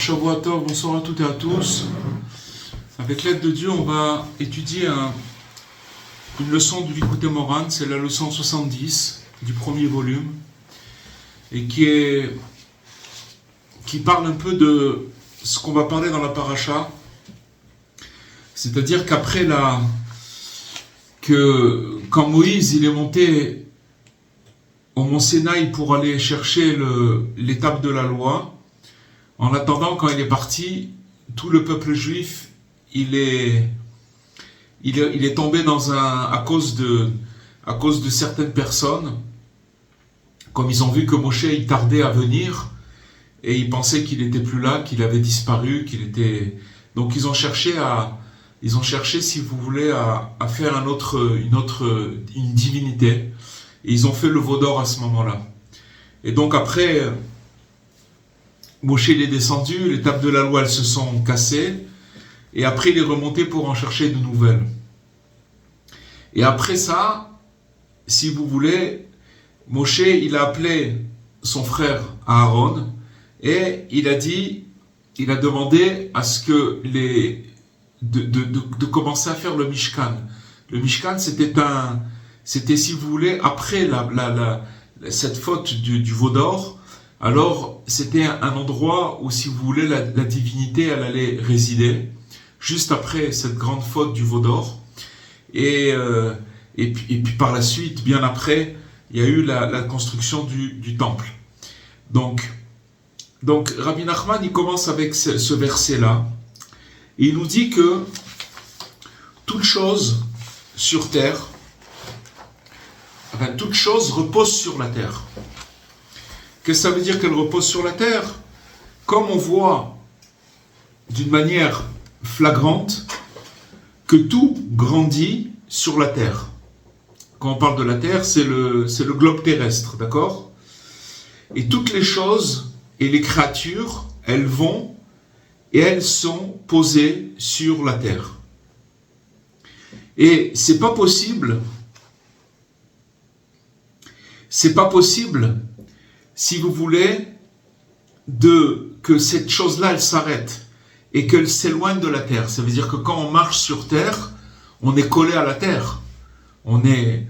Shavua Tov, bonsoir à toutes et à tous. Avec l'aide de Dieu, on va étudier une leçon du Likutei Moharan, c'est la leçon 70 du premier volume, et qui parle un peu de ce qu'on va parler dans la paracha, c'est-à-dire qu'après quand Moïse il est monté au mont Sinaï pour aller chercher l'étape de la loi, en attendant, quand il est parti, tout le peuple juif, il est tombé à cause de certaines personnes, comme ils ont vu que Moshe il tardait à venir, et ils pensaient qu'il n'était plus là, qu'il avait disparu, donc ils ont cherché, si vous voulez, à faire une divinité, et ils ont fait le veau d'or à ce moment-là. Et donc après, Moshe il est descendu, les tables de la loi elles se sont cassées, et après il est remonté pour en chercher de nouvelles. Et après ça, si vous voulez, Moshe il a appelé son frère Aaron, et il a demandé à ce que de commencer à faire le Mishkan. Le Mishkan c'était si vous voulez, après cette faute du veau d'or, alors c'était un endroit où, si vous voulez, la divinité elle allait résider, juste après cette grande faute du veau d'or. Et puis par la suite, bien après, il y a eu la construction du temple. Donc Rabbi Nachman il commence avec ce verset-là, et il nous dit que toute chose sur terre, toute chose repose sur la terre. Qu'est-ce que ça veut dire qu'elle repose sur la terre? Comme on voit d'une manière flagrante que tout grandit sur la terre. Quand on parle de la terre, c'est le globe terrestre, d'accord? Et toutes les choses et les créatures, elles vont et elles sont posées sur la terre. Et c'est pas possible, si vous voulez, que cette chose-là, elle s'arrête et qu'elle s'éloigne de la terre. Ça veut dire que quand on marche sur terre, on est collé à la terre. On est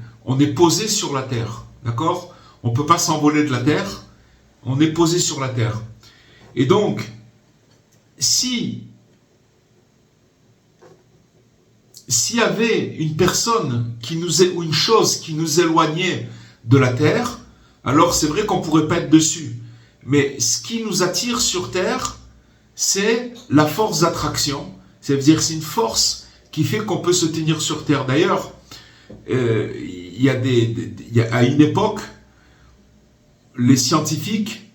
posé sur la terre. D'accord? On ne peut pas s'envoler de la terre. On est posé sur la terre. Et donc, s'il y avait une personne ou une chose qui nous éloignait de la terre, alors c'est vrai qu'on ne pourrait pas être dessus. Mais ce qui nous attire sur terre, c'est la force d'attraction. C'est-à-dire c'est une force qui fait qu'on peut se tenir sur terre. D'ailleurs, à une époque, les scientifiques,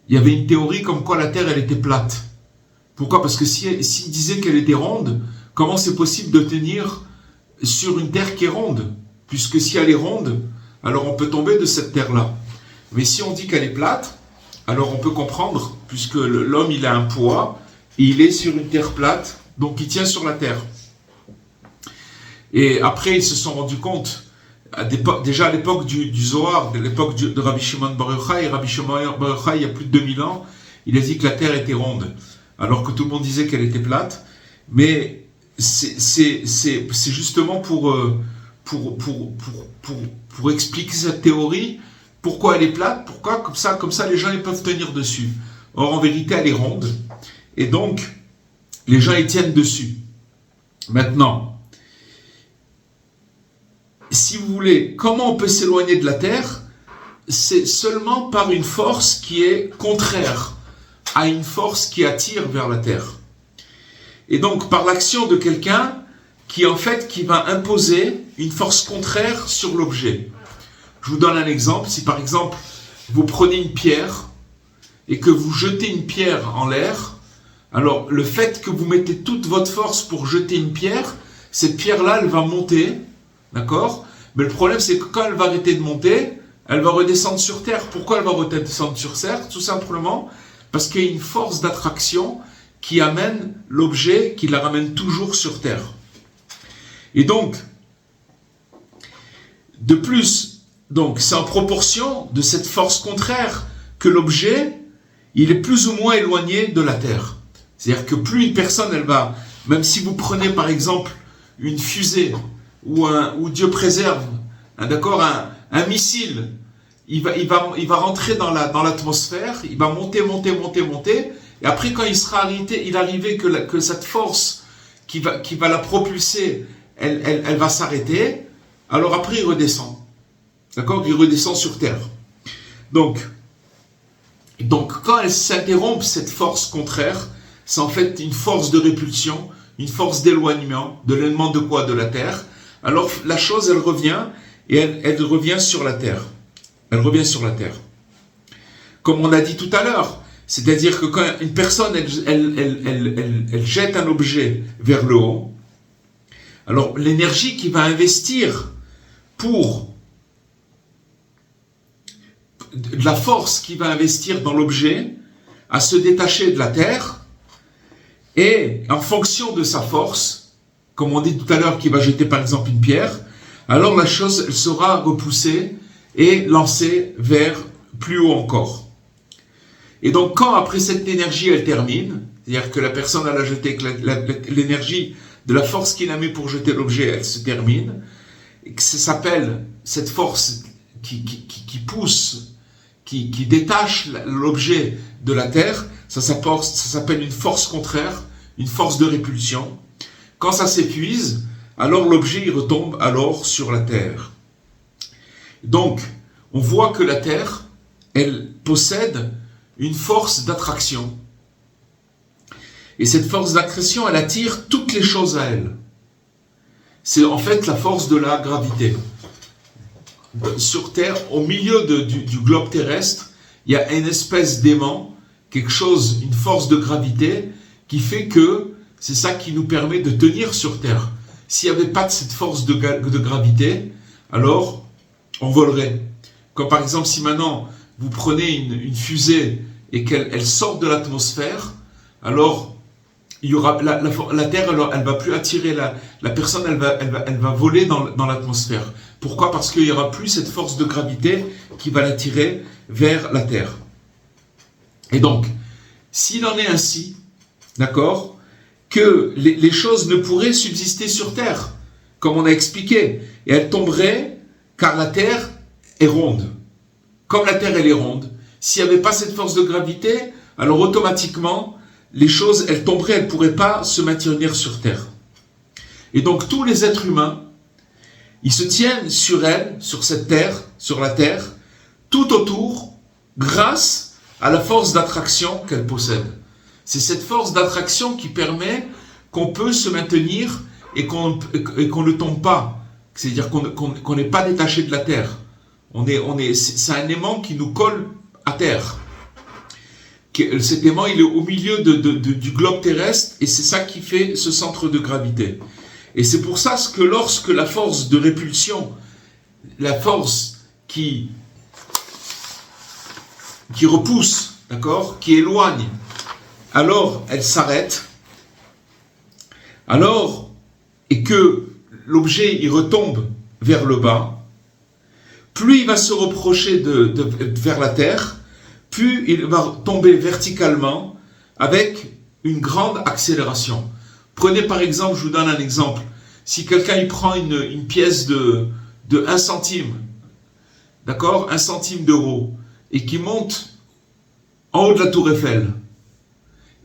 il y avait une théorie comme quoi la terre elle était plate. Pourquoi? Parce que s'ils disaient qu'elle était ronde, comment c'est possible de tenir sur une terre qui est ronde? Puisque si elle est ronde, alors on peut tomber de cette terre-là. Mais si on dit qu'elle est plate, alors on peut comprendre, puisque l'homme il a un poids, et il est sur une terre plate, donc il tient sur la terre. Et après ils se sont rendus compte, déjà à l'époque du Zohar, de l'époque de Rabbi Shimon Bar Yochai, Rabbi Shimon Bar Yochai il y a plus de 2000 ans, il a dit que la terre était ronde, alors que tout le monde disait qu'elle était plate. Mais c'est justement pour expliquer cette théorie, pourquoi elle est plate, pourquoi comme ça les gens ils peuvent tenir dessus. Or en vérité elle est ronde, et donc les gens ils tiennent dessus. Maintenant, si vous voulez, comment on peut s'éloigner de la terre? C'est seulement par une force qui est contraire à une force qui attire vers la terre. Et donc par l'action de quelqu'un qui va imposer une force contraire sur l'objet. Je vous donne un exemple. Si par exemple vous prenez une pierre et que vous jetez une pierre en l'air, alors le fait que vous mettez toute votre force pour jeter une pierre, cette pierre-là elle va monter, d'accord? Mais le problème c'est que quand elle va arrêter de monter, elle va redescendre sur terre. Pourquoi elle va redescendre sur terre? Tout simplement parce qu'il y a une force d'attraction qui amène l'objet, qui la ramène toujours sur terre. Et donc, de plus, c'est en proportion de cette force contraire que l'objet, il est plus ou moins éloigné de la terre. C'est-à-dire que plus une personne, elle va, même si vous prenez par exemple une fusée ou Dieu préserve, d'accord, un missile, il va rentrer dans l'atmosphère, il va monter, et après quand il sera arrivé que cette force qui va la propulser, elle va s'arrêter, alors après il redescend, d'accord, il redescend sur Terre. Donc quand elle s'interrompt, cette force contraire, c'est en fait une force de répulsion, une force d'éloignement de quoi? De la Terre. Alors la chose, elle revient, et elle revient sur la Terre. Elle revient sur la Terre. Comme on a dit tout à l'heure, c'est-à-dire que quand une personne, elle jette un objet vers le haut, alors l'énergie qui va investir pour de la force qui va investir dans l'objet à se détacher de la Terre, et en fonction de sa force, comme on dit tout à l'heure, qui va jeter par exemple une pierre, alors la chose elle sera repoussée et lancée vers plus haut encore. Et donc quand après cette énergie elle termine, c'est-à-dire que la personne elle a jeté, que l'énergie de la force qu'il a mis pour jeter l'objet elle se termine, et que ça s'appelle cette force qui pousse, qui détache l'objet de la Terre, ça s'appelle une force contraire, une force de répulsion. Quand ça s'épuise, alors l'objet il retombe alors sur la Terre. Donc, on voit que la Terre, elle possède une force d'attraction. Et cette force d'attraction, elle attire toutes les choses à elle. C'est en fait la force de la gravité. Sur Terre, au milieu du globe terrestre, il y a une espèce d'aimant, quelque chose, une force de gravité qui fait que c'est ça qui nous permet de tenir sur Terre. S'il n'y avait pas de cette force de gravité, alors on volerait. Comme par exemple, si maintenant vous prenez une fusée et qu'elle sort de l'atmosphère, alors il y aura la Terre, elle va plus attirer la personne, elle va voler dans l'atmosphère. Pourquoi? Parce qu'il n'y aura plus cette force de gravité qui va l'attirer vers la Terre. Et donc, s'il en est ainsi, d'accord, que les choses ne pourraient subsister sur Terre, comme on a expliqué, et elles tomberaient, car la Terre est ronde. Comme la Terre elle est ronde, s'il n'y avait pas cette force de gravité, alors automatiquement, les choses, elles tomberaient, elles ne pourraient pas se maintenir sur Terre. Et donc tous les êtres humains, ils se tiennent sur elle, sur cette Terre, sur la Terre, tout autour, grâce à la force d'attraction qu'elle possède. C'est cette force d'attraction qui permet qu'on peut se maintenir et qu'on ne tombe pas. C'est-à-dire qu'on n'est pas détaché de la Terre. C'est un aimant qui nous colle à Terre. Cet aimant, il est au milieu du globe terrestre et c'est ça qui fait ce centre de gravité. Et c'est pour ça que lorsque la force de répulsion, la force qui repousse, d'accord, qui éloigne, alors elle s'arrête, alors, et que l'objet il retombe vers le bas, plus il va se reprocher vers la terre, plus il va tomber verticalement avec une grande accélération. Prenez par exemple, je vous donne un exemple, si quelqu'un il prend une pièce de 1 centime, d'accord, 1 centime d'euro, et qui monte en haut de la tour Eiffel,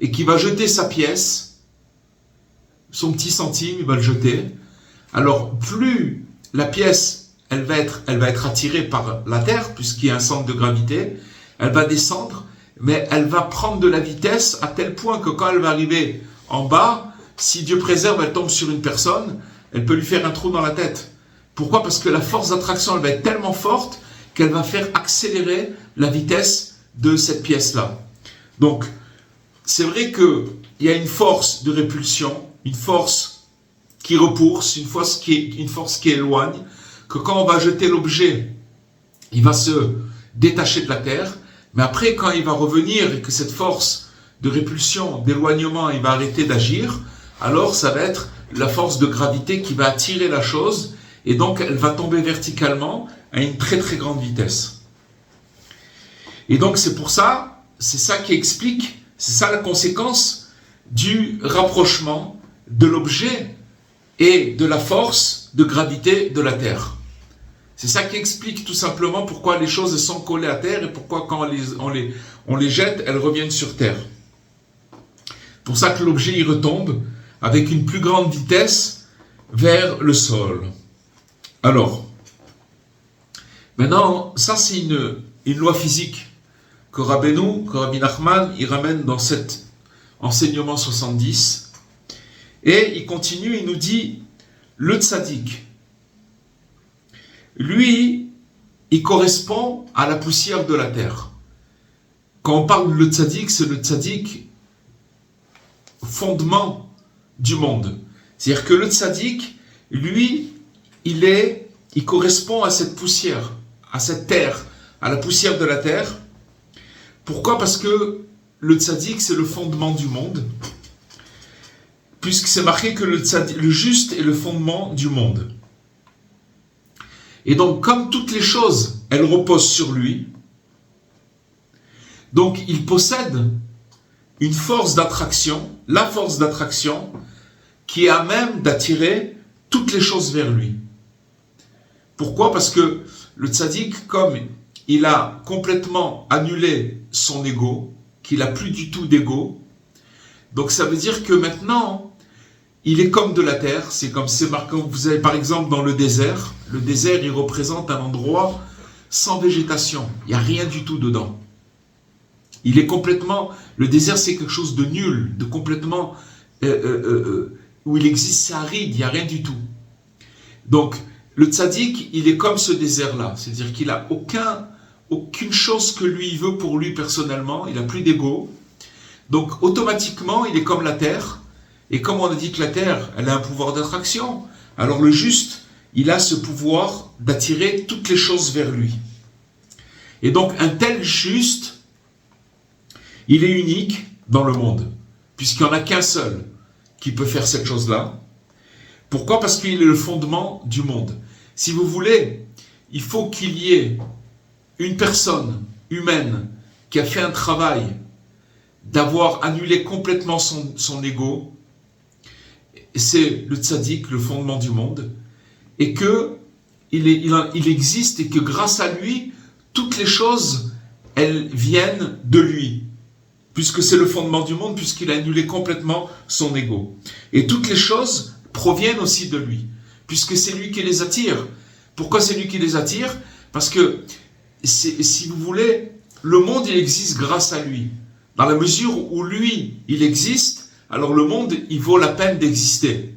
et qui va jeter sa pièce, son petit centime, il va le jeter, alors plus la pièce, elle va être attirée par la Terre, puisqu'il y a un centre de gravité, elle va descendre, mais elle va prendre de la vitesse à tel point que quand elle va arriver en bas, si Dieu préserve, elle tombe sur une personne, elle peut lui faire un trou dans la tête. Pourquoi? Parce que la force d'attraction, elle va être tellement forte qu'elle va faire accélérer la vitesse de cette pièce-là. Donc, c'est vrai qu'il y a une force de répulsion, une force qui repousse, une force qui éloigne, que quand on va jeter l'objet, il va se détacher de la terre, mais après, quand il va revenir et que cette force de répulsion, d'éloignement, il va arrêter d'agir, alors ça va être la force de gravité qui va attirer la chose, et donc elle va tomber verticalement à une très très grande vitesse. Et donc c'est pour ça, c'est ça qui explique, c'est ça la conséquence du rapprochement de l'objet et de la force de gravité de la Terre. C'est ça qui explique tout simplement pourquoi les choses sont collées à Terre et pourquoi quand on les jette, elles reviennent sur Terre. Pour ça que l'objet y retombe avec une plus grande vitesse vers le sol. Alors, maintenant, ça c'est une loi physique que Rabbi Nachman, il ramène dans cet enseignement 70. Et il continue, il nous dit, le tzaddik, lui, il correspond à la poussière de la terre. Quand on parle de le tzaddik, c'est le tzaddik fondement du monde. C'est-à-dire que le tzaddik, lui, il correspond à cette poussière, à cette terre, à la poussière de la terre. Pourquoi ? Parce que le tzaddik, c'est le fondement du monde, puisque c'est marqué que le juste est le fondement du monde. Et donc, comme toutes les choses, elles reposent sur lui, donc il possède une force d'attraction, la force d'attraction, qui est à même d'attirer toutes les choses vers lui. Pourquoi ? Parce que le tzaddik, comme il a complètement annulé son ego, qu'il n'a plus du tout d'ego, donc ça veut dire que maintenant, il est comme de la terre, c'est comme c'est marqué, vous avez par exemple dans le désert, il représente un endroit sans végétation, il n'y a rien du tout dedans. Il est complètement, le désert c'est quelque chose de nul, de complètement, où il existe, c'est aride, il n'y a rien du tout. Donc, le tzaddik, il est comme ce désert-là, c'est-à-dire qu'il n'a aucune chose que lui veut pour lui personnellement, il n'a plus d'ego, donc automatiquement il est comme la terre. Et comme on a dit que la terre, elle a un pouvoir d'attraction, alors le juste, il a ce pouvoir d'attirer toutes les choses vers lui. Et donc un tel juste, il est unique dans le monde, puisqu'il n'y en a qu'un seul qui peut faire cette chose-là. Pourquoi ? Parce qu'il est le fondement du monde. Si vous voulez, il faut qu'il y ait une personne humaine qui a fait un travail d'avoir annulé complètement son ego. C'est le tzaddik, le fondement du monde, et que il existe et que grâce à lui, toutes les choses, elles viennent de lui, puisque c'est le fondement du monde, puisqu'il a annulé complètement son ego. Et toutes les choses proviennent aussi de lui, puisque c'est lui qui les attire. Pourquoi c'est lui qui les attire ? Parce que, si vous voulez, le monde, il existe grâce à lui. Dans la mesure où lui, il existe, alors le monde, il vaut la peine d'exister.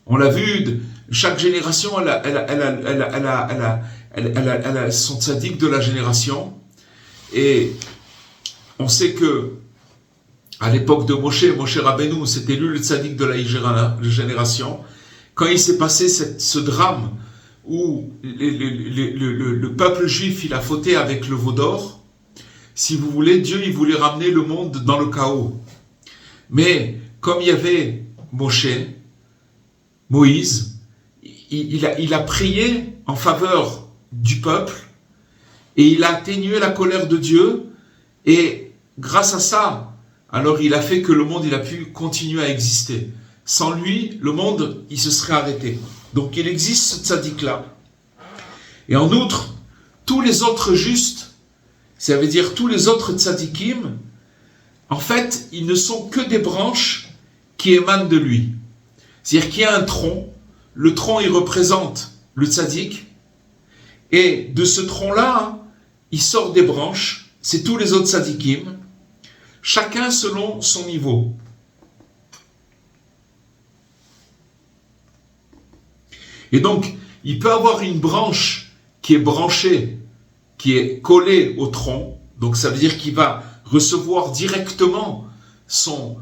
On l'a vu, chaque génération, elle a son tzaddik de la génération. Et on sait que, à l'époque de Moshe Rabbeinu, c'était lui le tzaddik de la génération. Quand il s'est passé ce drame où le peuple juif, il a fauté avec le veau d'or, si vous voulez, Dieu, il voulait ramener le monde dans le chaos. Mais comme il y avait Moïse, il a prié en faveur du peuple et il a atténué la colère de Dieu et grâce à ça, alors il a fait que le monde il a pu continuer à exister. Sans lui, le monde il se serait arrêté. Donc il existe ce tzaddik-là. Et en outre, tous les autres justes, ça veut dire tous les autres tzaddikim, en fait, ils ne sont que des branches qui émanent de lui. C'est-à-dire qu'il y a un tronc, le tronc il représente le tzaddik, et de ce tronc-là, il sort des branches, c'est tous les autres tzaddikim, chacun selon son niveau. Et donc, il peut avoir une branche qui est branchée, qui est collée au tronc, donc ça veut dire qu'il va recevoir directement son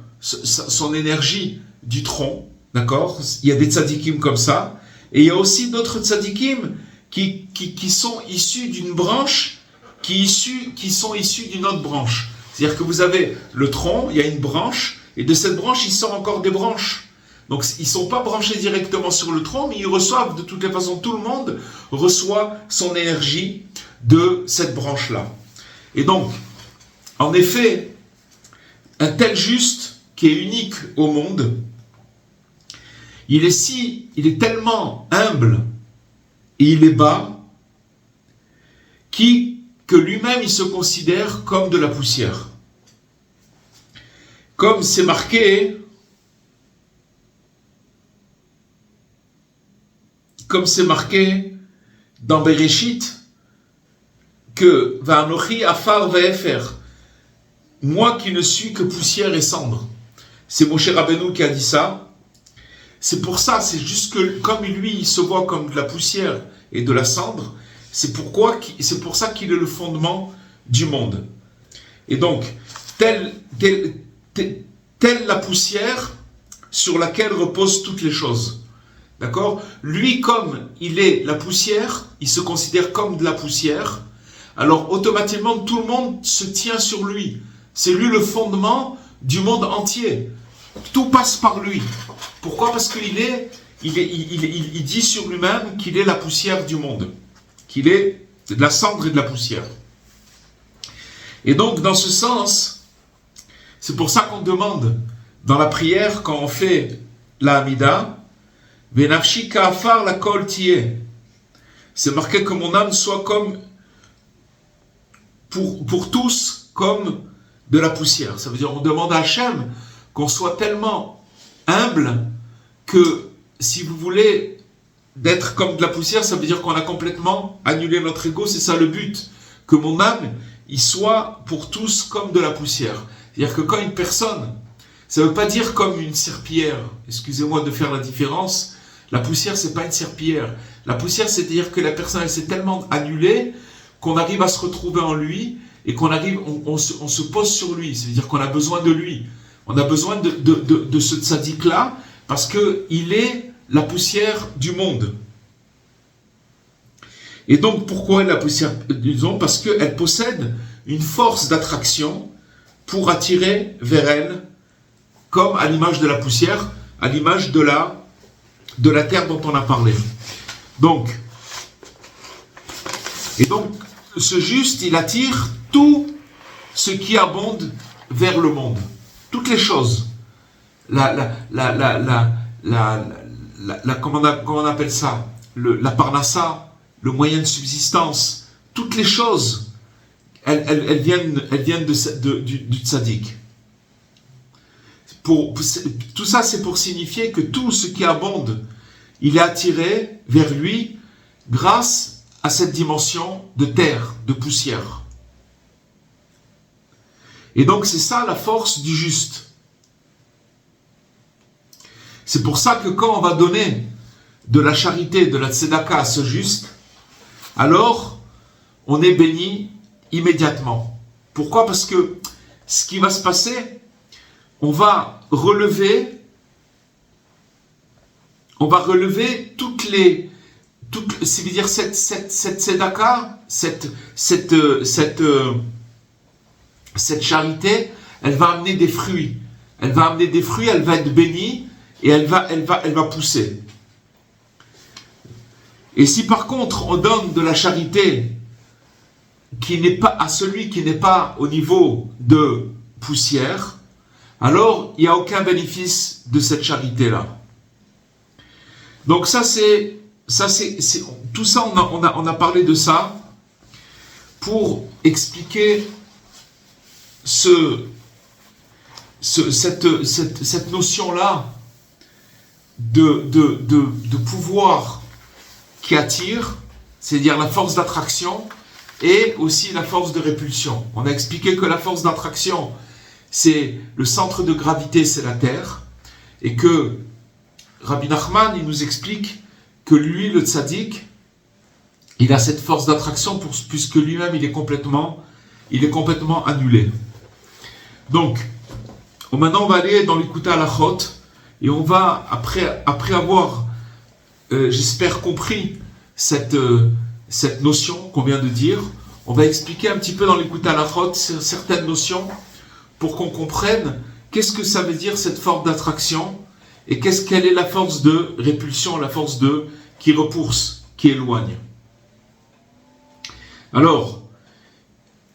énergie du tronc, d'accord ? Il y a des tzadikim comme ça, et il y a aussi d'autres tzadikim qui sont issus d'une branche, qui sont issus d'une autre branche. C'est-à-dire que vous avez le tronc, il y a une branche, et de cette branche, il sort encore des branches. Donc, ils ne sont pas branchés directement sur le tronc, mais ils reçoivent, de toutes les façons, tout le monde reçoit son énergie de cette branche-là. Et donc, en effet, un tel juste qui est unique au monde, il est tellement humble et il est bas, que lui-même il se considère comme de la poussière. Comme c'est marqué dans Bereshit, que Va'anochi afar ve'efer, moi qui ne suis que poussière et cendre. C'est Moshe Rabbeinu qui a dit ça. C'est pour ça, c'est juste que comme lui, il se voit comme de la poussière et de la cendre, c'est pour ça qu'il est le fondement du monde. Et donc, telle la poussière sur laquelle reposent toutes les choses. D'accord ? Lui, comme il est la poussière, il se considère comme de la poussière, alors automatiquement, tout le monde se tient sur lui. C'est lui le fondement du monde entier. Tout passe par lui. Pourquoi ? Parce qu'il il dit sur lui-même qu'il est la poussière du monde, qu'il est de la cendre et de la poussière. Et donc, dans ce sens, c'est pour ça qu'on demande dans la prière, quand on fait la Hamida, Venafshi ka'afar la kol tiye. C'est marqué que mon âme soit comme, pour tous, comme de la poussière. Ça veut dire, on demande à Hachem qu'on soit tellement humble que, si vous voulez, d'être comme de la poussière, ça veut dire qu'on a complètement annulé notre ego, c'est ça le but. Que mon âme, il soit pour tous comme de la poussière. C'est-à-dire que quand une personne, ça ne veut pas dire comme une serpillière, excusez-moi de faire la différence, la poussière c'est pas une serpillière. La poussière c'est-à-dire que la personne elle s'est tellement annulée qu'on arrive à se retrouver en lui et qu'on arrive, on se pose sur lui, c'est-à-dire qu'on a besoin de lui. On a besoin de ce tzaddik-là parce qu'il est la poussière du monde. Et donc, pourquoi la poussière ? Disons, parce qu'elle possède une force d'attraction pour attirer vers elle, comme à l'image de la poussière, à l'image de la terre dont on a parlé. Donc, ce juste, il attire tout ce qui abonde vers le monde. Toutes les choses. Comment on appelle ça ? La parnassa, le moyen de subsistance, toutes les choses, elles viennent du tzaddik. Tout ça, c'est pour signifier que tout ce qui abonde, il est attiré vers lui grâce à cette dimension de terre, de poussière. Et donc, c'est ça la force du juste. C'est pour ça que quand on va donner de la charité, de la tzedaka à ce juste, alors on est béni immédiatement. Pourquoi ? Parce que ce qui va se passer, on va relever c'est-à-dire cette tzedaka, cette charité, elle va amener des fruits. Elle va être bénie et elle va pousser. Et si par contre on donne de la charité qui n'est pas à celui qui n'est pas au niveau de poussière, alors il n'y a aucun bénéfice de cette charité-là. Donc tout ça, on a parlé de ça pour expliquer cette notion-là de pouvoir qui attire, c'est-à-dire la force d'attraction et aussi la force de répulsion. On a expliqué que la force d'attraction, c'est le centre de gravité, c'est la Terre, et que Rabbi Nachman, il nous explique que lui, le tzaddik, il a cette force d'attraction puisque lui-même, il est complètement annulé. Donc, maintenant, on va aller dans l'écoute à la Halachot, et on va, après avoir, j'espère, compris cette notion qu'on vient de dire, on va expliquer un petit peu dans l'écoute à la Halachot certaines notions pour qu'on comprenne qu'est-ce que ça veut dire cette force d'attraction et quelle est la force de répulsion, la force qui repousse, qui éloigne. Alors,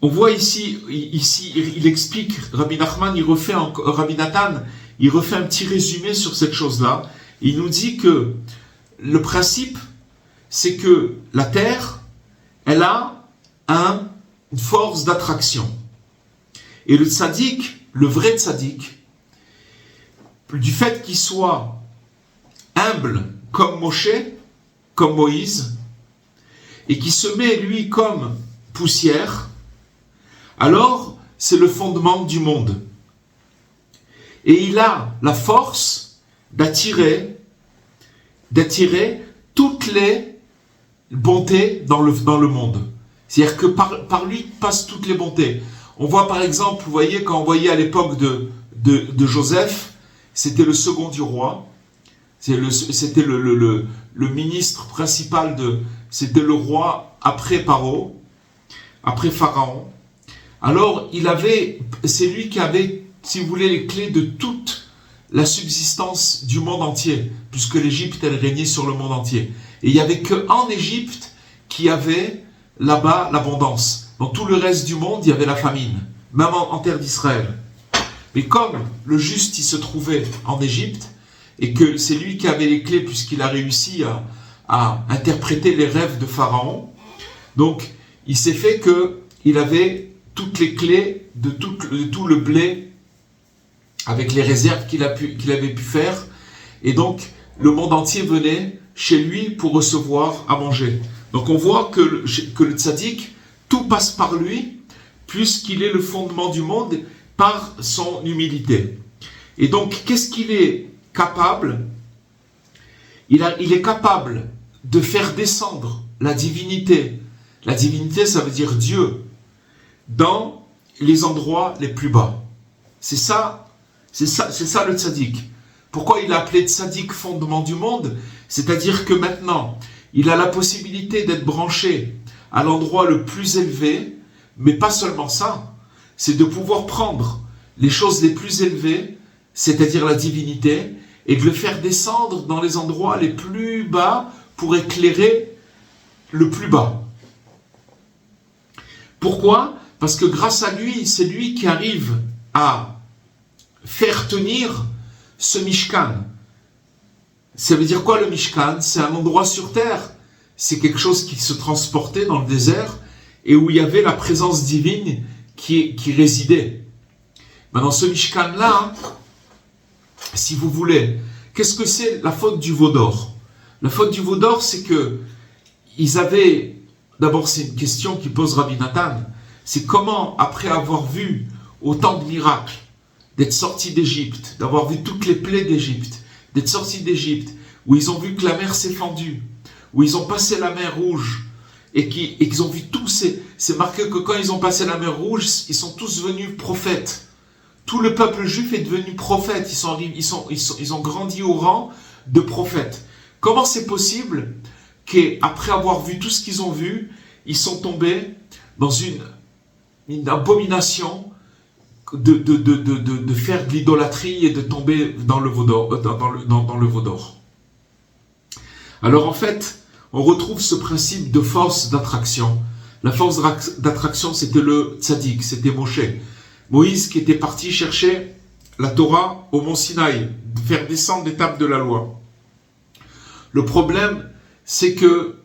on voit ici, il explique, Rabbi Nachman, Rabbi Nathan, il refait un petit résumé sur cette chose-là. Il nous dit que le principe, c'est que la Terre, elle a une force d'attraction. Et le tzaddik, le vrai tzaddik, du fait qu'il soit humble comme Moshe, comme Moïse, et qui se met lui comme poussière, alors c'est le fondement du monde. Et il a la force d'attirer toutes les bontés dans le monde. C'est-à-dire que par lui passent toutes les bontés. On voit par exemple, vous voyez, quand on voyait à l'époque de Joseph, c'était le second du roi, c'était le ministre principal c'était le roi après Pharaon. Alors, c'est lui qui avait, si vous voulez, les clés de toute la subsistance du monde entier, puisque l'Égypte, elle régnait sur le monde entier. Et il n'y avait qu'en Égypte qui avait là-bas l'abondance. Dans tout le reste du monde, il y avait la famine, même en terre d'Israël. Mais comme le juste, il se trouvait en Égypte, et que c'est lui qui avait les clés, puisqu'il a réussi à interpréter les rêves de Pharaon, donc il s'est fait qu'il avait toutes les clés de tout le blé avec les réserves qu'il avait pu faire. Et donc, le monde entier venait chez lui pour recevoir à manger. Donc, on voit que le tzaddik, tout passe par lui, puisqu'il est le fondement du monde par son humilité. Et donc, qu'est-ce qu'il est capable? Il est capable de faire descendre la divinité. La divinité, ça veut dire Dieu, dans les endroits les plus bas. C'est ça le tzaddik. Pourquoi il a appelé tzaddik fondement du monde? C'est-à-dire que maintenant, il a la possibilité d'être branché à l'endroit le plus élevé, mais pas seulement ça, c'est de pouvoir prendre les choses les plus élevées, c'est-à-dire la divinité, et de le faire descendre dans les endroits les plus bas pour éclairer le plus bas. Pourquoi? Parce que grâce à lui, c'est lui qui arrive à faire tenir ce Mishkan. Ça veut dire quoi le Mishkan? C'est un endroit sur terre. C'est quelque chose qui se transportait dans le désert et où il y avait la présence divine qui résidait. Maintenant, ce Mishkan-là, si vous voulez, qu'est-ce que c'est la faute du veau d'or? La faute du veau d'or, c'est que ils avaient... D'abord, c'est une question qui pose Rabbi Nathan. C'est comment, après avoir vu autant de miracles, d'être sortis d'Égypte, d'avoir vu toutes les plaies d'Égypte, d'être sortis d'Égypte, où ils ont vu que la mer s'est fendue, où ils ont passé la mer Rouge, et qu'ils ont vu tous c'est marqué que quand ils ont passé la mer Rouge, ils sont tous venus prophètes. Tout le peuple juif est devenu prophète. Ils ont grandi au rang de prophètes. Comment c'est possible qu'après avoir vu tout ce qu'ils ont vu, ils sont tombés dans une abomination de faire de l'idolâtrie et de tomber dans le veau d'or, dans le veau d'or. Alors en fait, on retrouve ce principe de force d'attraction. La force d'attraction, c'était le tzaddik, c'était Moshe. Moïse qui était parti chercher la Torah au mont Sinaï, faire descendre l'étape de la loi. Le problème, c'est que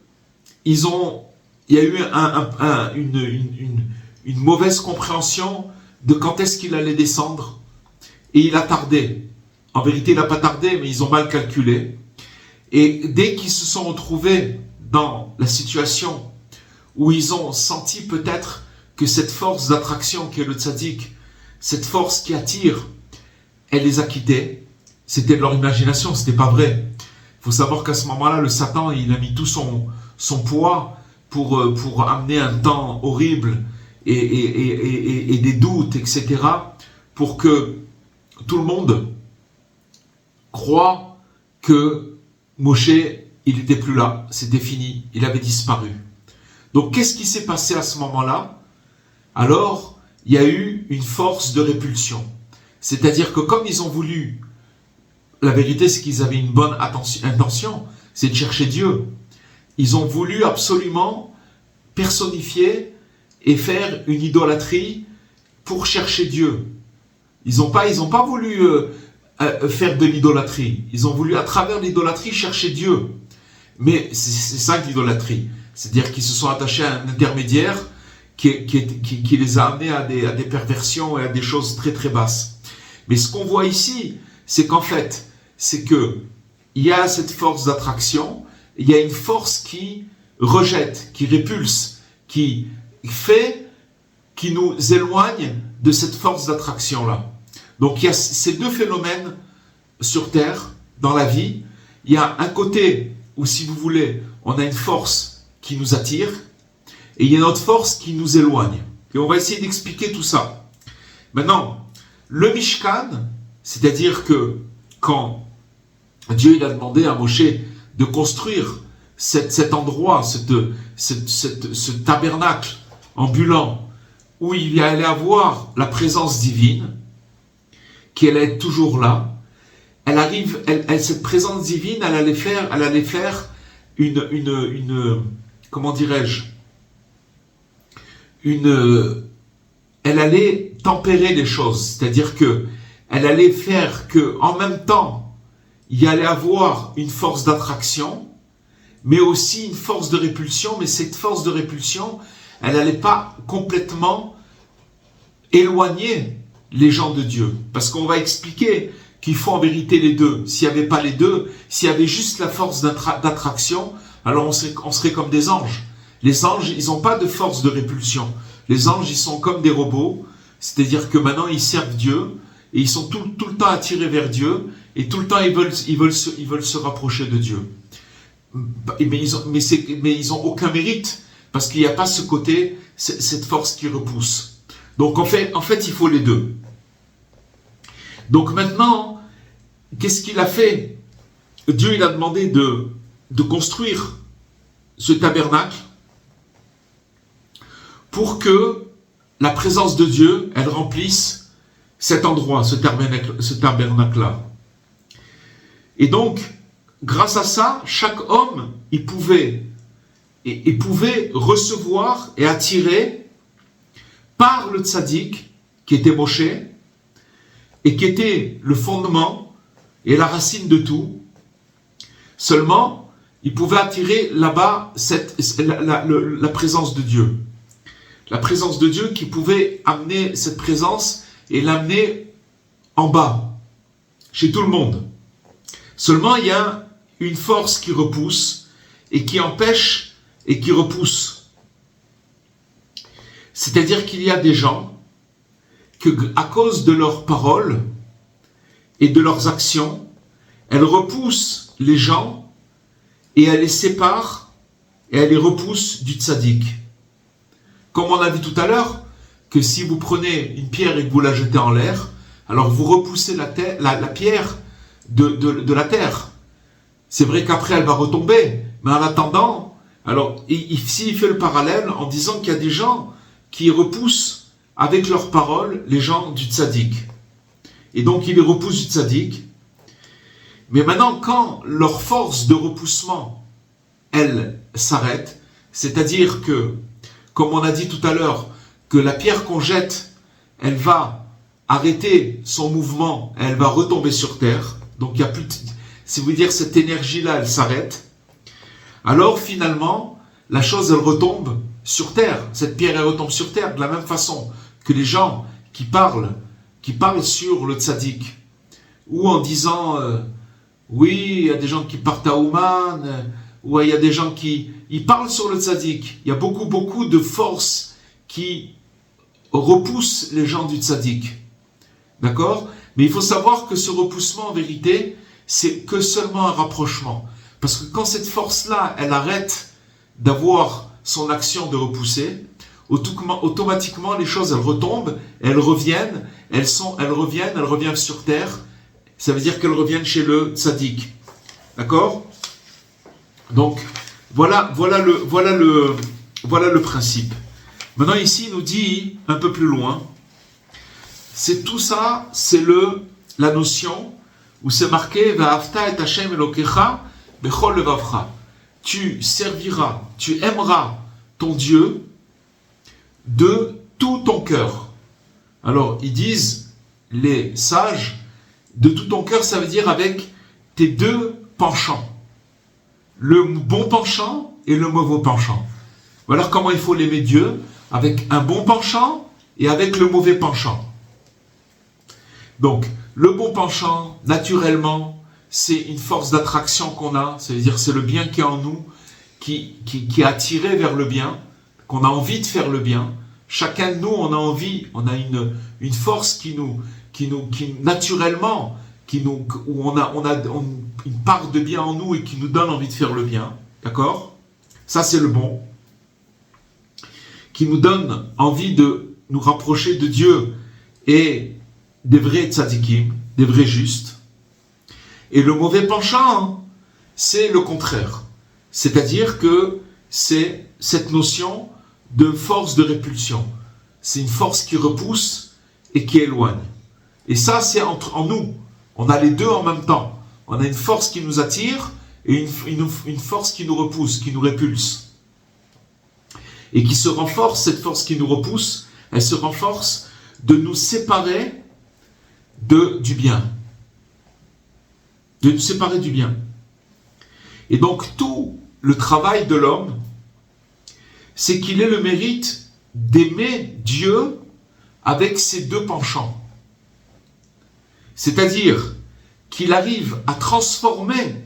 il y a eu une mauvaise compréhension de quand est-ce qu'il allait descendre, et il a tardé. En vérité, il n'a pas tardé, mais ils ont mal calculé. Et dès qu'ils se sont retrouvés dans la situation où ils ont senti peut-être que cette force d'attraction qui est le tzaddik, cette force qui attire, elle les a quittés. C'était de leur imagination, c'était pas vrai. Il faut savoir qu'à ce moment-là, le Satan, il a mis tout son poids pour amener un temps horrible et des doutes, etc., pour que tout le monde croit que Moshe, il n'était plus là, c'était fini, il avait disparu. Donc qu'est-ce qui s'est passé à ce moment-là? Alors, il y a eu une force de répulsion. C'est-à-dire que comme ils ont voulu, la vérité c'est qu'ils avaient une bonne intention, c'est de chercher Dieu. Ils ont voulu absolument personnifier et faire une idolâtrie pour chercher Dieu. Ils n'ont pas voulu faire de l'idolâtrie. Ils ont voulu, à travers l'idolâtrie, chercher Dieu. Mais c'est ça l'idolâtrie. C'est-à-dire qu'ils se sont attachés à un intermédiaire qui les a amenés à des perversions et à des choses très très basses. Mais ce qu'on voit ici, c'est qu'en fait, c'est que il y a cette force d'attraction, il y a une force qui rejette, qui répulse, qui nous éloigne de cette force d'attraction-là. Donc il y a ces deux phénomènes sur Terre, dans la vie. Il y a un côté où, si vous voulez, on a une force qui nous attire, et il y a une autre force qui nous éloigne. Et on va essayer d'expliquer tout ça. Maintenant, le Mishkan, c'est-à-dire que quand Dieu il a demandé à Moshe de construire cet endroit, ce tabernacle ambulant, où il allait avoir la présence divine, qui allait être toujours là, cette présence divine, elle allait faire une comment dirais-je, elle allait tempérer les choses, c'est-à-dire que elle allait faire que, en même temps, il y allait avoir une force d'attraction, mais aussi une force de répulsion, mais cette force de répulsion, elle n'allait pas complètement éloigner les gens de Dieu. Parce qu'on va expliquer qu'il faut en vérité les deux. S'il n'y avait pas les deux, s'il y avait juste la force d'attraction, alors on serait comme des anges. Les anges, ils n'ont pas de force de répulsion. Les anges, ils sont comme des robots, c'est-à-dire que maintenant, ils servent Dieu, et ils sont tout le temps attirés vers Dieu, et tout le temps, ils veulent se rapprocher de Dieu. Mais ils ont aucun mérite, parce qu'il n'y a pas ce côté, cette force qui repousse. Donc en fait, il faut les deux. Donc maintenant, qu'est-ce qu'il a fait? Dieu, il a demandé de construire ce tabernacle pour que la présence de Dieu, elle remplisse cet endroit, ce tabernacle-là. Et donc, grâce à ça, chaque homme, il pouvait recevoir et attirer par le tzaddik, qui était Moshe, et qui était le fondement et la racine de tout. Seulement, il pouvait attirer là-bas la présence de Dieu. La présence de Dieu qui pouvait amener cette présence et l'amener en bas, chez tout le monde. Seulement, il y a une force qui repousse et qui empêche et qui repousse. C'est-à-dire qu'il y a des gens que, à cause de leurs paroles et de leurs actions, elles repoussent les gens et elles les séparent et elles les repoussent du tzaddik. Comme on a vu tout à l'heure, que si vous prenez une pierre et que vous la jetez en l'air, alors vous repoussez la pierre de la terre. C'est vrai qu'après elle va retomber, mais en attendant, alors ici il fait le parallèle en disant qu'il y a des gens qui repoussent avec leurs paroles les gens du tzaddik. Et donc il les repousse du tzaddik. Mais maintenant, quand leur force de repoussement, elle s'arrête, c'est-à-dire que, comme on a dit tout à l'heure, que la pierre qu'on jette, elle va arrêter son mouvement, elle va retomber sur terre. Donc il y a plus, si vous dire cette énergie-là, elle s'arrête. Alors finalement, la chose, elle retombe sur terre. Cette pierre, elle retombe sur terre de la même façon que les gens qui parlent sur le tzaddik, ou en disant oui, il y a des gens qui partent à Ouman, ou il y a des gens qui parlent sur le tzaddik. Il y a beaucoup de forces qui repoussent les gens du tzaddik. D'accord? Mais il faut savoir que ce repoussement, en vérité, c'est que seulement un rapprochement. Parce que quand cette force-là, elle arrête d'avoir son action de repousser, automatiquement, les choses, elles retombent, elles reviennent sur terre. Ça veut dire qu'elles reviennent chez le tzaddik. D'accord? Donc, voilà le principe. Maintenant, ici, il nous dit, un peu plus loin, c'est tout ça, c'est la notion où c'est marqué « Va'afta et Hashem Elokecha bechol levavcha » Tu serviras, tu aimeras ton Dieu de tout ton cœur. Alors, ils disent, les sages, de tout ton cœur, ça veut dire avec tes deux penchants. Le bon penchant et le mauvais penchant. Voilà comment il faut l'aimer Dieu, avec un bon penchant et avec le mauvais penchant. Donc, le bon penchant, naturellement, c'est une force d'attraction qu'on a, c'est-à-dire c'est le bien qui est en nous, qui est attiré vers le bien, qu'on a envie de faire le bien. Chacun de nous, on a envie, on a une force qui naturellement, où on a une part de bien en nous et qui nous donne envie de faire le bien. D'accord ? Ça, c'est le bon. Qui nous donne envie de nous rapprocher de Dieu et des vrais tzadikim, des vrais justes. Et le mauvais penchant, c'est le contraire. C'est-à-dire que c'est cette notion de force de répulsion. C'est une force qui repousse et qui éloigne. Et ça, c'est en nous. On a les deux en même temps. On a une force qui nous attire et une force qui nous repousse, qui nous répulse. Et qui se renforce, cette force qui nous repousse, elle se renforce de nous séparer du bien. De nous séparer du bien. Et donc tout le travail de l'homme, c'est qu'il ait le mérite d'aimer Dieu avec ses deux penchants. C'est-à-dire qu'il arrive à transformer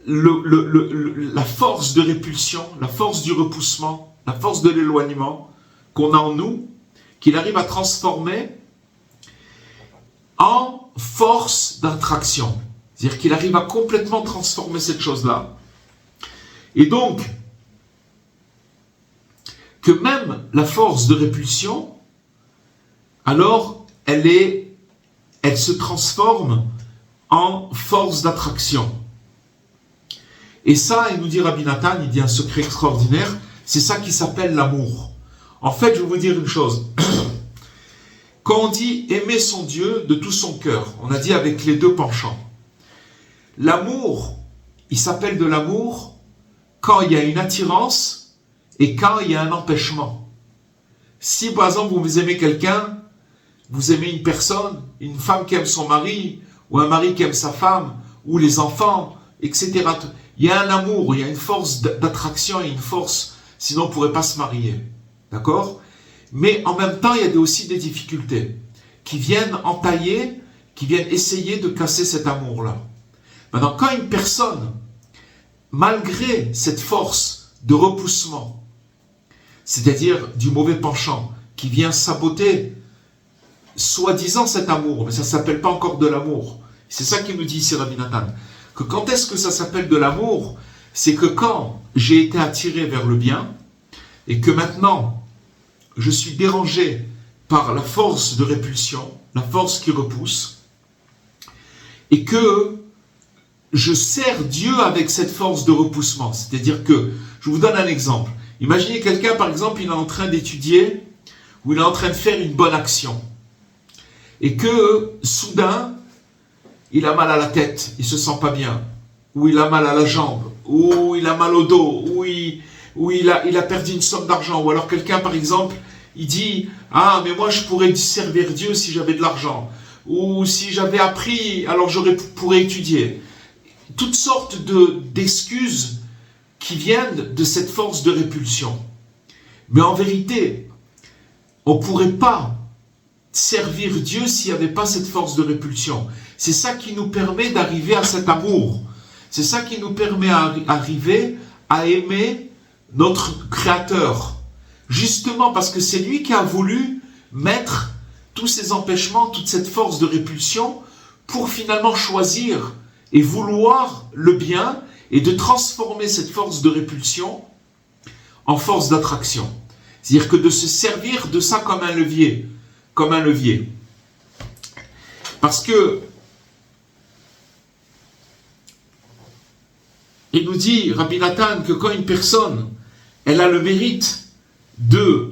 la force de répulsion, la force du repoussement, la force de l'éloignement qu'on a en nous, qu'il arrive à transformer en force d'attraction. C'est-à-dire qu'il arrive à complètement transformer cette chose-là. Et donc, que même la force de répulsion, alors, elle se transforme en force d'attraction. Et ça, il nous dit Rabbi Nathan, il dit un secret extraordinaire, c'est ça qui s'appelle l'amour. En fait, je vais vous dire une chose. Quand on dit aimer son Dieu de tout son cœur, on a dit avec les deux penchants. L'amour, il s'appelle de l'amour quand il y a une attirance et quand il y a un empêchement. Si par exemple vous aimez quelqu'un, vous aimez une personne, une femme qui aime son mari, ou un mari qui aime sa femme, ou les enfants, etc. Il y a un amour, il y a une force d'attraction, il y a une force, sinon on ne pourrait pas se marier. D'accord ? Mais en même temps, il y a aussi des difficultés qui viennent entailler, qui viennent essayer de casser cet amour-là. Maintenant, quand une personne, malgré cette force de repoussement, c'est-à-dire du mauvais penchant, qui vient saboter, soi-disant cet amour, mais ça ne s'appelle pas encore de l'amour. C'est ça qu'il nous dit ici Rabbi Nathan. Que quand est-ce que ça s'appelle de l'amour ? C'est que quand j'ai été attiré vers le bien, et que maintenant, je suis dérangé par la force de répulsion, la force qui repousse, et que je sers Dieu avec cette force de repoussement. C'est-à-dire que, je vous donne un exemple. Imaginez quelqu'un, par exemple, il est en train d'étudier, ou il est en train de faire une bonne action. Et que, soudain, il a mal à la tête, il ne se sent pas bien, ou il a mal à la jambe, ou il a mal au dos, ou il a perdu une somme d'argent, ou alors quelqu'un, par exemple, il dit « Ah, mais moi, je pourrais servir Dieu si j'avais de l'argent. » Ou si j'avais appris, alors pourrais étudier. Toutes sortes d'excuses qui viennent de cette force de répulsion. Mais en vérité, on ne pourrait pas servir Dieu s'il n'y avait pas cette force de répulsion. C'est ça qui nous permet d'arriver à cet amour. C'est ça qui nous permet d'arriver à aimer notre Créateur. Justement parce que c'est lui qui a voulu mettre tous ces empêchements, toute cette force de répulsion pour finalement choisir et vouloir le bien et de transformer cette force de répulsion en force d'attraction. C'est-à-dire que de se servir de ça comme un levier. Comme un levier. Parce que il nous dit, Rabbi Nathan, que quand une personne, elle a le mérite de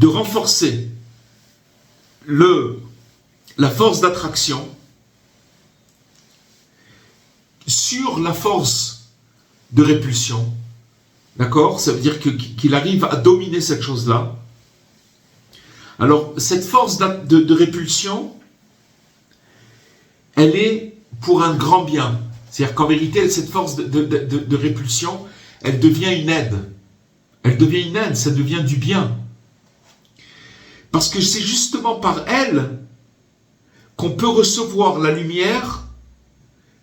renforcer la force d'attraction sur la force de répulsion, D'accord? Ça veut dire qu'il arrive à dominer cette chose-là. Alors, cette force de répulsion, elle est pour un grand bien. C'est-à-dire qu'en vérité, cette force de répulsion, elle devient une aide. Elle devient une aide, ça devient du bien. Parce que c'est justement par elle qu'on peut recevoir la lumière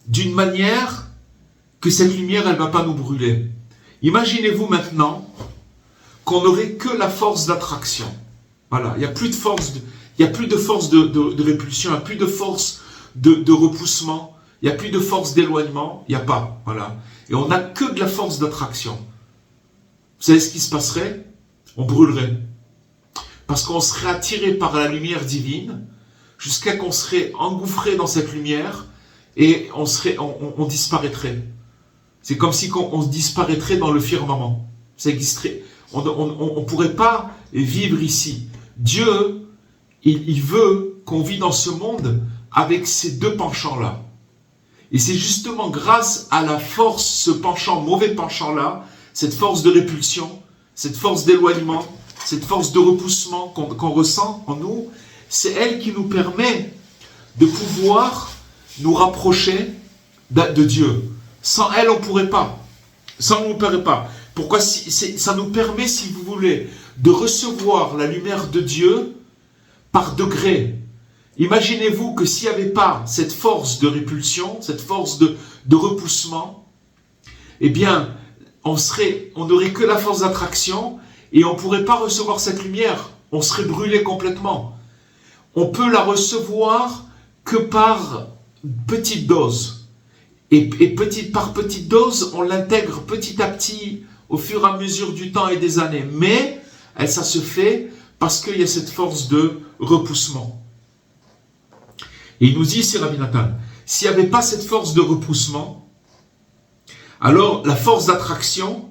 d'une manière que cette lumière, elle ne va pas nous brûler. Imaginez-vous maintenant qu'on n'aurait que la force d'attraction. Voilà, il n'y a plus de force, il n'y a plus de force de répulsion, il n'y a plus de force de repoussement, il n'y a plus de force d'éloignement, il n'y a pas. Voilà. Et on n'a que de la force d'attraction. Vous savez ce qui se passerait? On brûlerait. Parce qu'on serait attiré par la lumière divine, jusqu'à qu'on serait engouffré dans cette lumière, et on disparaîtrait. C'est comme si on disparaîtrait dans le firmament. Ça existerait. On ne pourrait pas vivre ici. Dieu, il veut qu'on vit dans ce monde avec ces deux penchants-là. Et c'est justement grâce à la force, ce penchant, mauvais penchant-là, cette force de répulsion, cette force d'éloignement, cette force de repoussement qu'on ressent en nous, c'est elle qui nous permet de pouvoir nous rapprocher de Dieu. Sans elle, on ne pourrait pas. Sans elle, on ne pourrait pas. Pourquoi? Ça nous permet, si vous voulez, de recevoir la lumière de Dieu par degrés. Imaginez-vous que s'il n'y avait pas cette force de répulsion, cette force de repoussement, eh bien, on n'aurait que la force d'attraction et on ne pourrait pas recevoir cette lumière. On serait brûlé complètement. On peut la recevoir que par petite dose. Et par petite dose, on l'intègre petit à petit au fur et à mesure du temps et des années. Mais ça se fait parce qu'il y a cette force de repoussement. Et il nous dit ici, Rabbi Nathan, s'il n'y avait pas cette force de repoussement, alors la force d'attraction,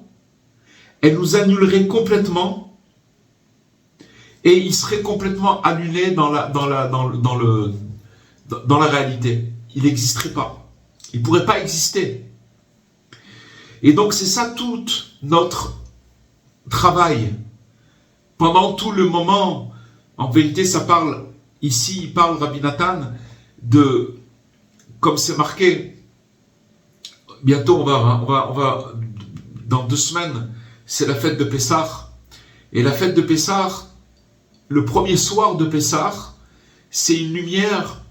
elle nous annulerait complètement et il serait complètement annulé dans la réalité. Il n'existerait pas. Il ne pourrait pas exister. Et donc c'est ça tout notre travail. Pendant tout le moment, en vérité ça parle, ici il parle Rabbi Nathan, de, comme c'est marqué, bientôt on va dans 2 semaines, c'est la fête de Pessah. Et la fête de Pessah, le premier soir de Pessah, c'est une lumière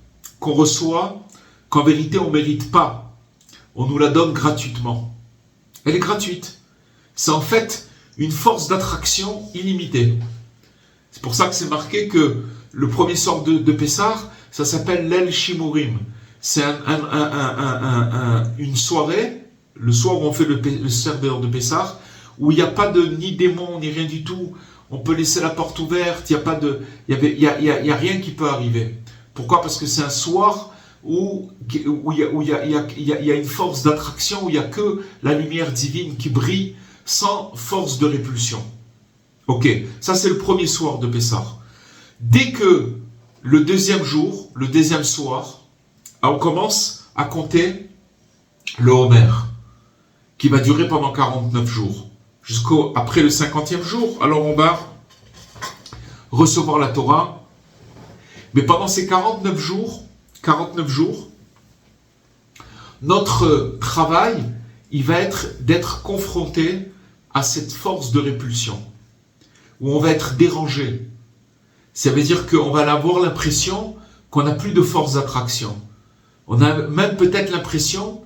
qu'on reçoit qu'en vérité on ne mérite pas. On nous la donne gratuitement. Elle est gratuite. C'est en fait une force d'attraction illimitée. C'est pour ça que c'est marqué que le premier soir de Pessah, ça s'appelle l'El Shimurim. C'est une soirée, le soir où on fait le serveur de Pessah, où il n'y a pas ni démon, ni rien du tout. On peut laisser la porte ouverte, il n'y a rien qui peut arriver. Pourquoi? Parce que c'est un soir où il y a une force d'attraction, où il n'y a que la lumière divine qui brille sans force de répulsion. Ok, ça c'est le premier soir de Pessah. Dès que le deuxième jour, le deuxième soir, on commence à compter le Homer, qui va durer pendant 49 jours. Après le 50e jour, alors on va recevoir la Torah. Mais pendant ces 49 jours, notre travail, il va être d'être confronté à cette force de répulsion, où on va être dérangé. Ça veut dire qu'on va avoir l'impression qu'on n'a plus de force d'attraction. On a même peut-être l'impression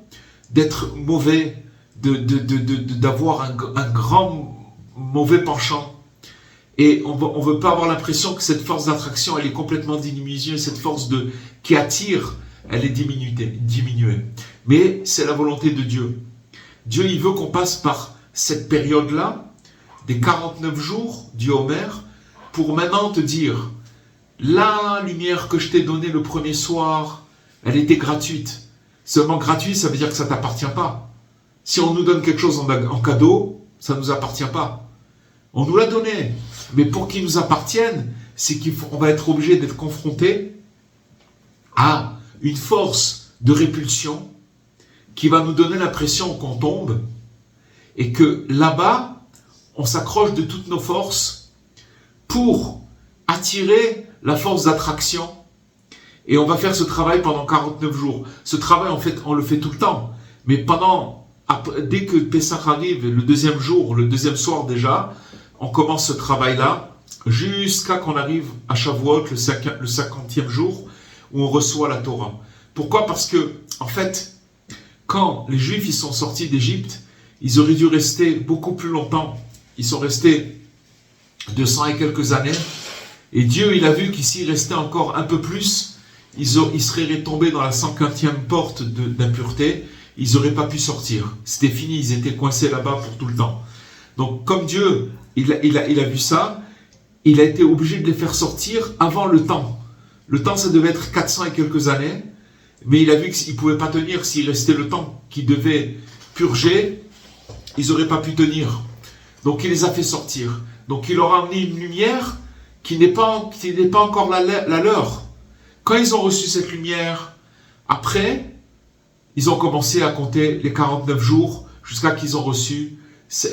d'être mauvais, d'avoir un grand mauvais penchant. Et on ne veut pas avoir l'impression que cette force d'attraction, elle est complètement diminuée, cette force qui attire, elle est diminuée. Mais c'est la volonté de Dieu. Dieu, il veut qu'on passe par cette période-là, des 49 jours du Homer, pour maintenant te dire, la lumière que je t'ai donnée le premier soir, elle était gratuite. Seulement gratuit, ça veut dire que ça ne t'appartient pas. Si on nous donne quelque chose en cadeau, ça ne nous appartient pas. On nous l'a donné. Mais pour qu'il nous appartienne, c'est qu'on va être obligé d'être confronté à une force de répulsion qui va nous donner l'impression qu'on tombe et que là-bas, on s'accroche de toutes nos forces pour attirer la force d'attraction. Et on va faire ce travail pendant 49 jours. Ce travail, en fait, on le fait tout le temps. Mais dès que Pessah arrive, le deuxième jour, le deuxième soir déjà, on commence ce travail-là jusqu'à qu'on arrive à Shavuot, le 50e jour, où on reçoit la Torah. Pourquoi ? Parce que, en fait, quand les Juifs ils sont sortis d'Égypte, ils auraient dû rester beaucoup plus longtemps. Ils sont restés 200 et quelques années. Et Dieu, il a vu qu'ici, restait encore un peu plus, ils seraient tombés dans la 150e porte d'impureté. Ils n'auraient pas pu sortir. C'était fini, ils étaient coincés là-bas pour tout le temps. Donc, comme Dieu, il a vu ça, il a été obligé de les faire sortir avant le temps. Le temps, ça devait être 400 et quelques années, mais il a vu qu'ils ne pouvaient pas tenir s'il restait le temps qu'ils devaient purger, ils n'auraient pas pu tenir. Donc, il les a fait sortir. Donc, il leur a amené une lumière qui n'est pas encore la leur. Quand ils ont reçu cette lumière, après, ils ont commencé à compter les 49 jours jusqu'à qu'ils ont reçu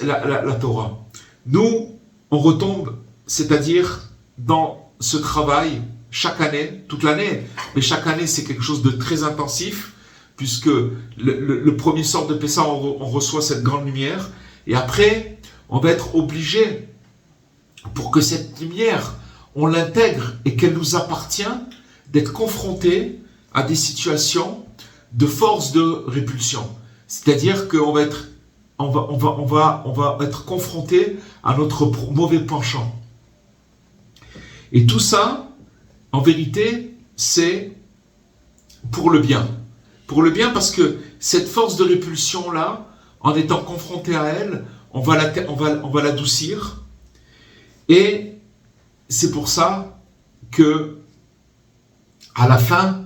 la Torah. Nous, on retombe, c'est-à-dire dans ce travail chaque année, toute l'année, mais chaque année c'est quelque chose de très intensif, puisque le premier sort de Pessah, on reçoit cette grande lumière, et après, on va être obligé, pour que cette lumière, on l'intègre et qu'elle nous appartient, d'être confronté à des situations de force de répulsion. C'est-à-dire qu'on va être, on va être confronté à notre mauvais penchant. Et tout ça, en vérité, c'est pour le bien. Pour le bien parce que cette force de répulsion-là, en étant confronté à elle, on va l'adoucir. Et c'est pour ça que, à la fin,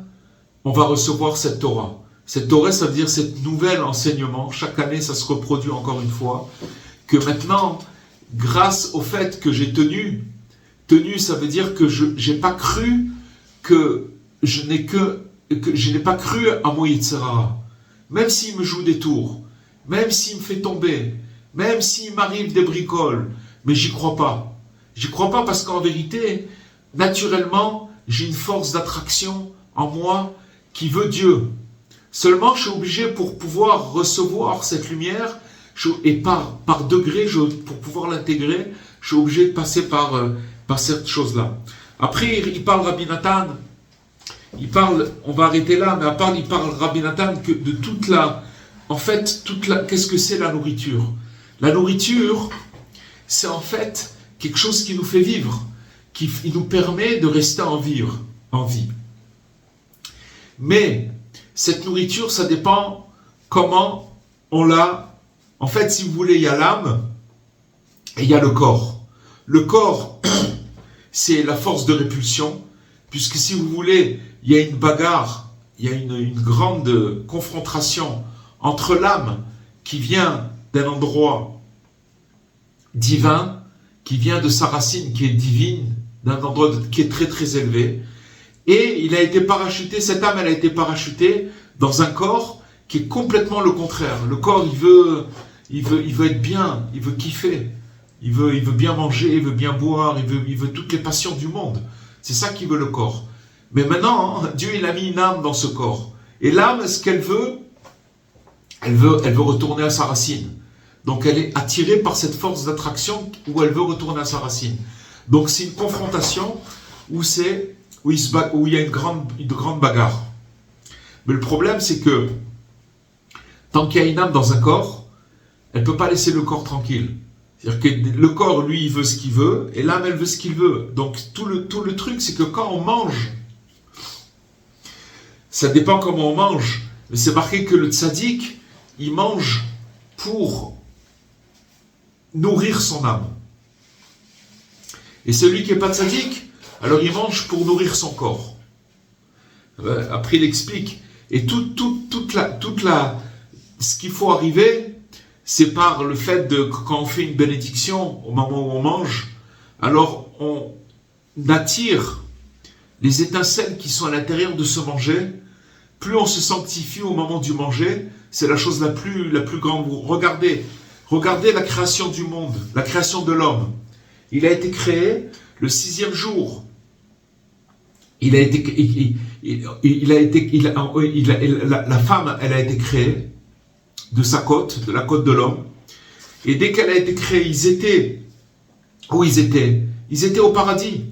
on va recevoir cette Torah. Cette Torah, ça veut dire cette nouvel enseignement. Chaque année, ça se reproduit encore une fois. Que maintenant, grâce au fait que j'ai tenu, ça veut dire que je n'ai pas cru que je n'ai pas cru à mon Yetzer Hara. Même s'il me joue des tours, même s'il me fait tomber, même s'il m'arrive des bricoles, mais j'y crois pas. J'y crois pas parce qu'en vérité, naturellement, j'ai une force d'attraction en moi qui veut Dieu. Seulement, je suis obligé pour pouvoir recevoir cette lumière, et par degré, pour pouvoir l'intégrer, je suis obligé de passer par cette chose-là. Après, il parle Rabbi Nathan, on va arrêter là, mais à part, il parle Rabbi Nathan que de qu'est-ce que c'est la nourriture? La nourriture, c'est en fait quelque chose qui nous fait vivre, qui nous permet de rester en vie. Mais cette nourriture, ça dépend comment on l'a. En fait, si vous voulez, il y a l'âme et il y a le corps. Le corps, c'est la force de répulsion, puisque si vous voulez, il y a une bagarre, il y a une grande confrontation entre l'âme qui vient d'un endroit divin, qui vient de sa racine qui est divine, d'un endroit qui est très très élevé, et cette âme, elle a été parachutée dans un corps qui est complètement le contraire. Le corps, il veut être bien, il veut kiffer, il veut bien manger, il veut bien boire, il veut toutes les passions du monde. C'est ça qu'il veut le corps. Mais maintenant, Dieu, il a mis une âme dans ce corps. Et l'âme, ce qu'elle veut, elle veut retourner à sa racine. Donc elle est attirée par cette force d'attraction où elle veut retourner à sa racine. Donc c'est une confrontation où il y a une grande bagarre. Mais le problème, c'est que tant qu'il y a une âme dans un corps, elle ne peut pas laisser le corps tranquille. C'est-à-dire que le corps, lui, il veut ce qu'il veut, et l'âme, elle veut ce qu'il veut. Donc tout le truc, c'est que quand on mange, ça dépend comment on mange, mais c'est marqué que le tzaddik, il mange pour nourrir son âme. Et celui qui n'est pas tzaddik, alors il mange pour nourrir son corps. Après il explique. Et ce qu'il faut arriver, c'est par le fait quand on fait une bénédiction, au moment où on mange, alors on attire les étincelles qui sont à l'intérieur de ce manger. Plus on se sanctifie au moment du manger, c'est la chose la plus grande. Regardez Regardez la création du monde, la création de l'homme. Il a été créé le 6e jour. La femme, elle a été créée de sa côte, de la côte de l'homme. Et dès qu'elle a été créée, ils étaient au paradis.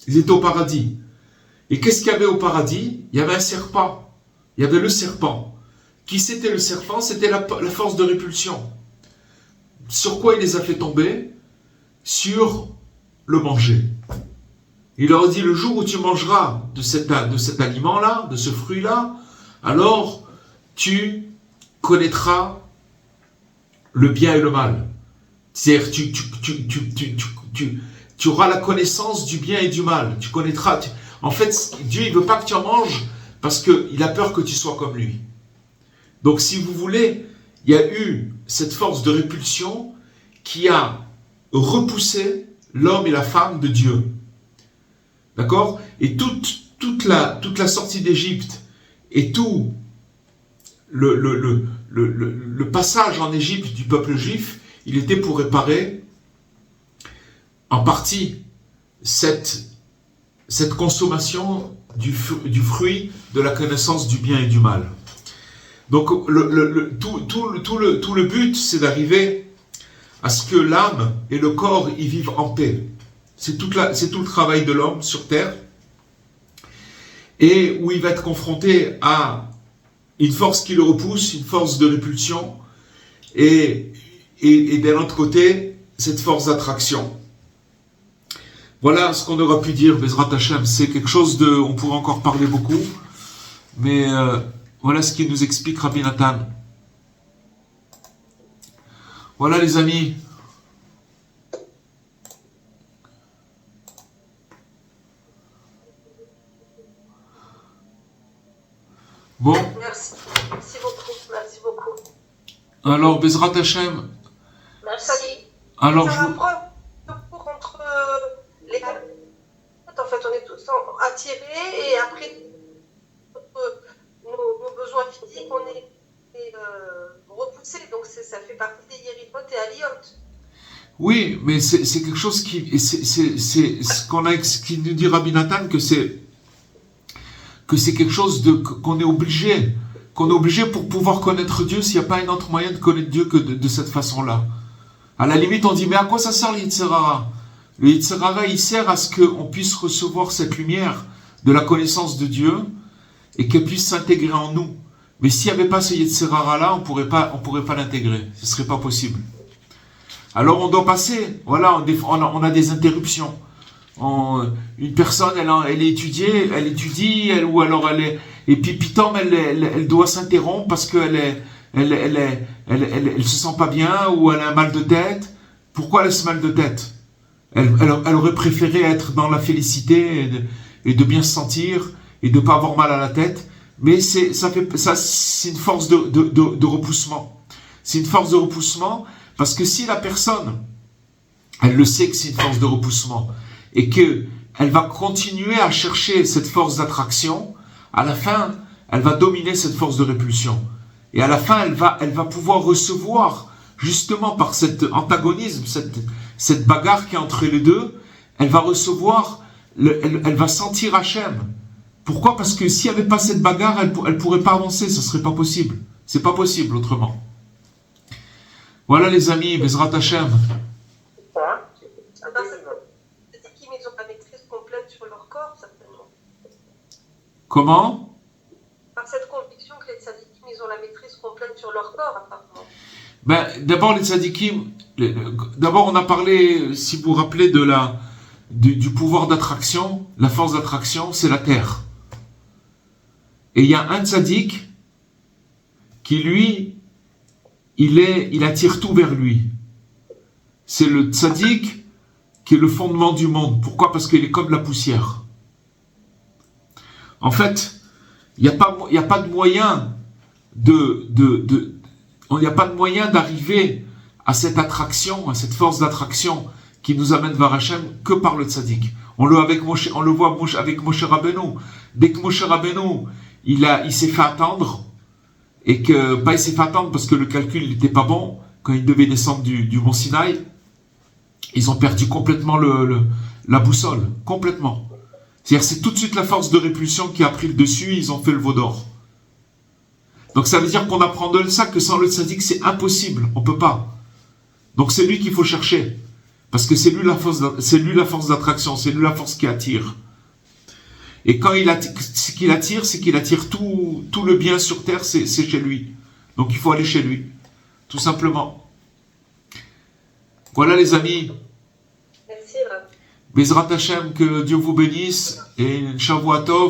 Ils étaient au paradis. Et qu'est-ce qu'il y avait au paradis? Il y avait un serpent. Il y avait le serpent. Qui c'était le serpent? C'était la force de répulsion. Sur quoi il les a fait tomber? Sur le manger. Il leur a dit, le jour où tu mangeras de cet aliment-là, de ce fruit-là, alors tu connaîtras le bien et le mal. C'est-à-dire, tu auras la connaissance du bien et du mal. Tu connaîtras. En fait, Dieu, il veut pas que tu en manges parce qu'il a peur que tu sois comme lui. Donc, si vous voulez, il y a eu cette force de répulsion qui a repoussé l'homme et la femme de Dieu. D'accord? Et toute la sortie d'Égypte et tout le passage en Égypte du peuple juif, il était pour réparer en partie cette consommation du fruit de la connaissance du bien et du mal. Donc tout le but, c'est d'arriver à ce que l'âme et le corps y vivent en paix. C'est tout le travail de l'homme sur terre, et où il va être confronté à une force qui le repousse, une force de répulsion, et d'un autre côté, cette force d'attraction. Voilà ce qu'on aura pu dire, Bezrat Hashem. C'est quelque chose on pourrait encore parler beaucoup, mais voilà ce qu'il nous explique Rabbi Nathan. Voilà les amis. Bon. Merci beaucoup. Alors, Bezrat Hashem. Merci. Alors, ça rapproche entre les... En fait, on est tous attirés et après, nos besoins physiques, on est repoussés. Donc, ça fait partie des Yérifot et Aliyot. Oui, mais c'est quelque chose qui... C'est ce qui nous dit Rabbi Nathan, que c'est quelque chose qu'on est obligé pour pouvoir connaître Dieu, s'il n'y a pas un autre moyen de connaître Dieu que de cette façon-là. À la limite, on dit, mais à quoi ça sert le Yitzhara? Le Yitzhara, il sert à ce qu'on puisse recevoir cette lumière de la connaissance de Dieu et qu'elle puisse s'intégrer en nous. Mais s'il n'y avait pas ce Yitzhara-là, on pourrait pas l'intégrer. Ce ne serait pas possible. Alors on doit passer, voilà, on a des interruptions. Une personne, elle étudie, ou alors et puis pitom, elle doit s'interrompre parce qu'elle se sent pas bien, ou elle a un mal de tête. Pourquoi elle a ce mal de tête? Elle aurait préféré être dans la félicité et de bien se sentir et de pas avoir mal à la tête. Mais c'est une force de repoussement. C'est une force de repoussement parce que si la personne, elle le sait que c'est une force de repoussement, et qu'elle va continuer à chercher cette force d'attraction, à la fin, elle va dominer cette force de répulsion. Et à la fin, elle va pouvoir recevoir, justement par cet antagonisme, cette bagarre qui est entre les deux, elle va recevoir, elle va sentir Hachem. Pourquoi? Parce que s'il n'y avait pas cette bagarre, elle ne pourrait pas avancer, ce ne serait pas possible. C'est pas possible autrement. Voilà les amis, Bezrat Hachem. Ils ont la maîtrise complète sur leur corps, certainement. Comment? Par cette conviction que les tzadikim, ils ont la maîtrise complète sur leur corps, apparemment. D'abord, les tzadikim, d'abord on a parlé, si vous vous rappelez, du pouvoir d'attraction. La force d'attraction, c'est la terre. Et il y a un tzadik qui, lui, il attire tout vers lui. C'est le tzadik qui est le fondement du monde. Pourquoi? Parce qu'il est comme la poussière. En fait, il n'y a pas de moyen il n'y a pas de moyen d'arriver à cette attraction, à cette force d'attraction qui nous amène vers Hachem que par le tzaddik. On le voit avec Moshe Rabbeinu. Dès que Moshe Rabbeinu, il s'est fait attendre, et que, pas il s'est fait attendre parce que le calcul n'était pas bon, quand ils devaient descendre du mont Sinaï, ils ont perdu complètement la boussole, complètement. C'est-à-dire c'est tout de suite la force de répulsion qui a pris le dessus et ils ont fait le veau d'or. Donc ça veut dire qu'on apprend de ça que sans le tzaddik c'est impossible, on peut pas. Donc c'est lui qu'il faut chercher. Parce que c'est lui la force d'attraction, c'est lui la force qui attire. Et quand ce qu'il attire, c'est qu'il attire tout le bien sur terre, c'est chez lui. Donc il faut aller chez lui, tout simplement. Voilà les amis. Merci, Rav. Bezrat Hashem, que Dieu vous bénisse et Shavua Tov.